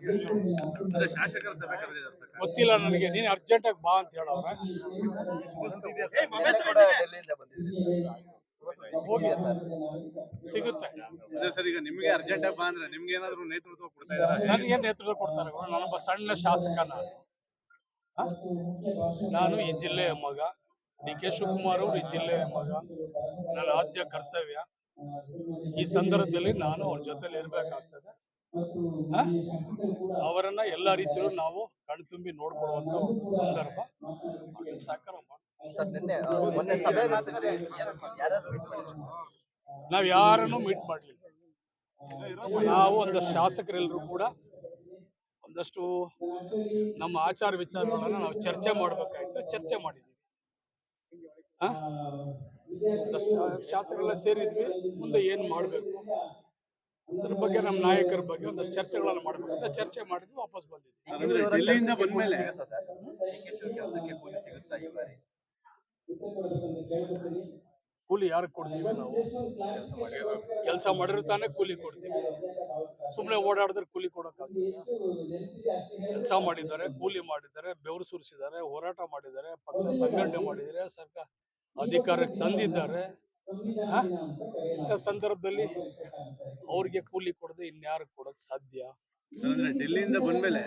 ಅಂದ್ರೆ ಶಾಸಕರ ಸಭೆ ಕರೆದಿದ್ದಾರೆ ಸರ್. ಗೊತ್ತಿಲ್ಲ ನನಗೆ. ನೀನು ಅರ್ಜೆಂಟಾಗಿ ಬಾ ಅಂತ ಹೇಳವ್ರೆ. ನಿನ್ನೆ ಕೂಡ ಡೆಲ್ಲಿಯಿಂದ ಬಂದಿದ್ರಿ ಹೋಗಿ ಸಿಗುತ್ತೆ. ಅದೇ ಸರ್, ಈಗ ನಿಮಗೆ ಅರ್ಜೆಂಟ್ ಬಾ ಅಂದ್ರೆ ನಿಮ್ಗೆ ಏನಾದ್ರು ನೇತೃತ್ವ ಕೊಡ್ತಾ ಇದಾರ? ನನಗೆ ನೇತೃತ್ವ ಕೊಡ್ತಾರೆ. ನಾನೊಬ್ಬ ಸಣ್ಣ ಶಾಸಕ. ನಾನು ಈ ಜಿಲ್ಲೆಯ ಮಗ. ಡಿ ಕೆ ಶಿವಕುಮಾರ್ ಅವರು ಈ ಜಿಲ್ಲೆಯ ಮಗ. ನನ್ನ ಆದ್ಯ ಕರ್ತವ್ಯ ಈ ಸಂದರ್ಭದಲ್ಲಿ ನಾನು ಅವ್ರ ಜೊತೆಲಿ ಇರ್ಬೇಕಾಗ್ತದೆ. ಅವರನ್ನ ಎಲ್ಲ ರೀತಿಯಲ್ಲೂ ನಾವು ಕಣ್ತುಂಬಿ ನೋಡ್ಕೊಳ್ಳುವಂತ ಒಂದು ಸಂದರ್ಭ. ಸಹಕಾರ ನಾವ್ ಯಾರನ್ನು ಮೀಟ್ ಮಾಡ್ಲಿಲ್ಲ. ನಾವು ಒಂದಷ್ಟು ಶಾಸಕರೆಲ್ಲರೂ ಕೂಡ ಒಂದಷ್ಟು ನಮ್ಮ ಆಚಾರ ವಿಚಾರಗಳನ್ನ ನಾವು ಚರ್ಚೆ ಮಾಡ್ಬೇಕಾಯ್ತು. ಚರ್ಚೆ ಮಾಡಿದ್ವಿ. ಒಂದಷ್ಟು ಶಾಸಕರೆಲ್ಲ ಸೇರಿದ್ವಿ. ಮುಂದೆ ಏನ್ ಮಾಡ್ಬೇಕು ಅದ್ರ ಬಗ್ಗೆ ನಮ್ಮ ನಾಯಕರ ಬಗ್ಗೆ ಒಂದಷ್ಟು ಚರ್ಚೆಗಳನ್ನು ಮಾಡ್ಬೇಕು ಅಂತ ಚರ್ಚೆ ಮಾಡಿದ್ವಿ. ವಾಪಸ್ ಬಂದಿದ್ವಿ. ಡೆಲ್ಲಿಯಿಂದ ಬಂದ್ಮೇಲೆ ಕೂಲಿ ಯಾರು ಕೊಡ್ತೀವಿ? ನಾವು ಕೆಲಸ ಮಾಡಿದ್ರೆ ತಾನೇ ಕೂಲಿ ಕೊಡ್ತೀವಿ. ಸುಮ್ಮನೆ ಓಡಾಡಿದ್ರೆ ಕೂಲಿ ಕೊಡೋಕ್ಕಾಗ್ತದೆ? ಕೆಲಸ ಮಾಡಿದ್ದಾರೆ, ಕೂಲಿ ಮಾಡಿದ್ದಾರೆ, ಬೆವರು ಸುರಿಸಿದ್ದಾರೆ, ಹೋರಾಟ ಮಾಡಿದ್ದಾರೆ, ಪಕ್ಷ ಸಂಘಟನೆ ಮಾಡಿದ್ದಾರೆ, ಸರ್ಕಾರ ಅಧಿಕಾರಕ್ಕೆ ತಂದಿದ್ದಾರೆ. ಇಂಥ ಸಂದರ್ಭದಲ್ಲಿ ಅವ್ರಿಗೆ ಕೂಲಿ ಕೊಡದೆ ಇನ್ಯಾರು ಕೊಡೋಕ್ ಸಾಧ್ಯ? ಅಂದ್ರೆ ಡೆಲ್ಲಿಯಿಂದ ಬಂದ್ಮೇಲೆ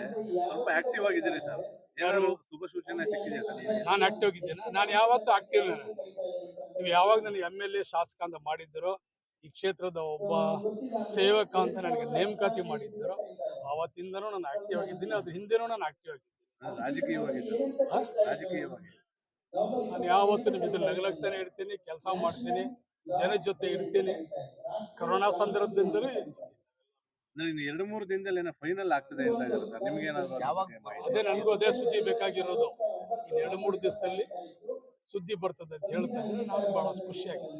ಸ್ವಲ್ಪ ಆಕ್ಟಿವ್ ಆಗಿದ್ದೀರಿ ಸರ್. ಯಾರು ಶುಭ ಸೂಚನೆ ಸಿಕ್ಕಿದೆಯಾ ಸರ್? ನಾನು ಆಕ್ಟಿವ್ ಆಗಿದ್ದೇನೆ. ನಾನು ಯಾವತ್ತೂ ಆಕ್ಟಿವ್. ನೀವು ಯಾವಾಗ ನನಗೆ MLA ಶಾಸಕ ಅಂತ ಮಾಡಿದ್ದೀರೋ, ಈ ಕ್ಷೇತ್ರದ ಒಬ್ಬ ಸೇವಕ ಅಂತ ನನಗೆ ನೇಮಕಾತಿ ಮಾಡಿದ್ದೀರೋ, ಆವತ್ತಿಂದನೂ ನಾನು ಆಕ್ಟಿವ್ ಆಗಿದ್ದೀನಿ. ಅದ್ರ ಹಿಂದೆನೂ ನಾನು ಆಕ್ಟಿವ್ ಆಗಿದ್ದೀನಿ. ರಾಜಕೀಯವಾಗಿ ನಾನು ಯಾವತ್ತೂ ನಿಮ್ಮ ಜೊತೆ ನಗಲಾಗ್ತಾನೆ ಇರ್ತೀನಿ, ಕೆಲಸ ಮಾಡ್ತೀನಿ, ಜನ ಜೊತೆ ಇರ್ತೀನಿ. ಕೊರೋನಾ ಸಂದರ್ಭದಿಂದಲೂ ಇನ್ನು 2-3 ದಿನದಲ್ಲಿ ಫೈನಲ್ ಆಗ್ತದೆ ಅಂತ ಇದ್ದಾರೆ ಸರ್. ನಿಮ್ಗೆ ಅದೇ ನನಗೂ ಅದೇ ಸುದ್ದಿ ಬೇಕಾಗಿರೋದು. ಇನ್ನು 2-3 ದಿವಸದಲ್ಲಿ ಸುದ್ದಿ ಬರ್ತದೆ ಅಂತ ಹೇಳ್ತಾ ಇದ್ರೆ ನಾನು ಬಹಳ ಖುಷಿಯಾಗಿದೆ.